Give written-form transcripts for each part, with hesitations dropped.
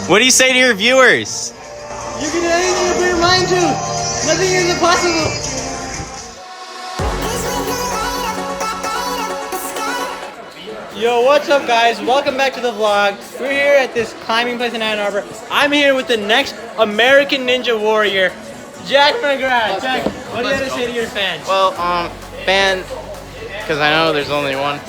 What do you say to your viewers? You can do anything you put your mind to. Nothing is impossible. Yo, what's up guys? Welcome back to the vlog. We're here at this climbing place in Ann Arbor. I'm here with the next American Ninja Warrior, Jack McGrath. Jack, what do you have to say to your fans? Well, because I know there's only one.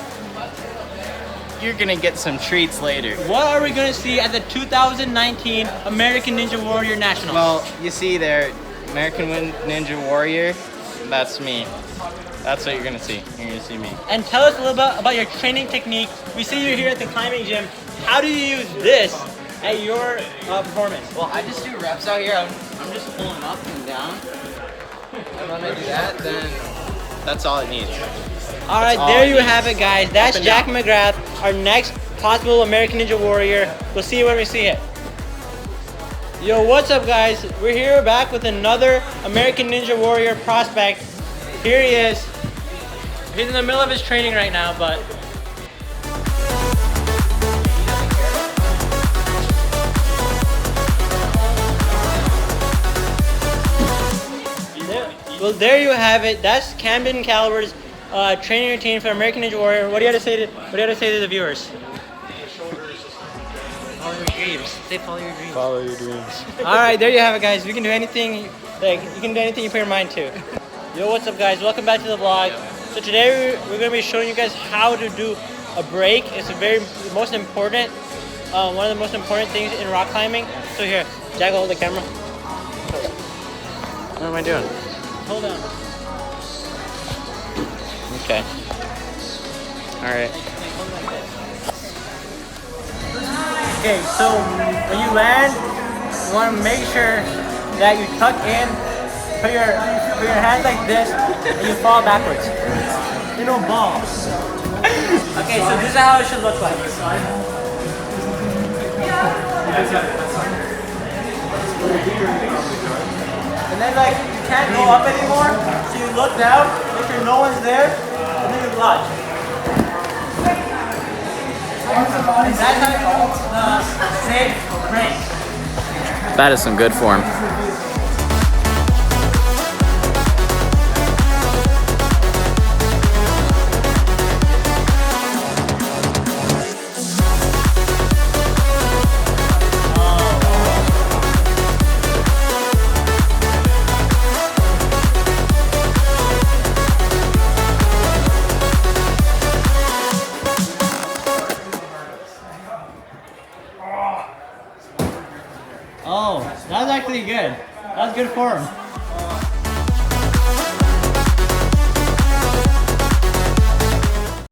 You're gonna get some treats later. What are we gonna see at the 2019 American Ninja Warrior Nationals? Well, you see there, American Ninja Warrior, that's me. That's what you're gonna see. You're gonna see me. And tell us a little bit about your training technique. We see you here at the climbing gym. How do you use this at your performance? Well, I just do reps out here. I'm just pulling up and down. And when I do that, then that's all it needs. All right, there you have it, guys. That's Jack McGrath, our next possible American Ninja Warrior. We'll see you when we see it. Yo, what's up, guys? We're here back with another American Ninja Warrior prospect. Here he is. He's in the middle of his training right now, but well, there you have it. That's Camden Caliber's training routine for American Ninja Warrior. What do you have to say to the viewers? Follow your dreams. Say follow your dreams. Follow your dreams. All right, there you have it, guys. You can do anything. Like you can do anything you put your mind to. Yo, what's up, guys? Welcome back to the vlog. So today we're going to be showing you guys how to do a break. It's one of the most important things in rock climbing. So here, Jack, hold the camera. What am I doing? Hold on. Okay. All right. Okay, so when you land, you want to make sure that you tuck in, put your hands like this, and you fall backwards. You know, ball. Okay, so this is how it should look like. And then like you can't go up anymore, so you look down, make sure no one's there, and then you lodge. And that's how you do the safe break. That is some good form. Oh, that was actually good. That was good form.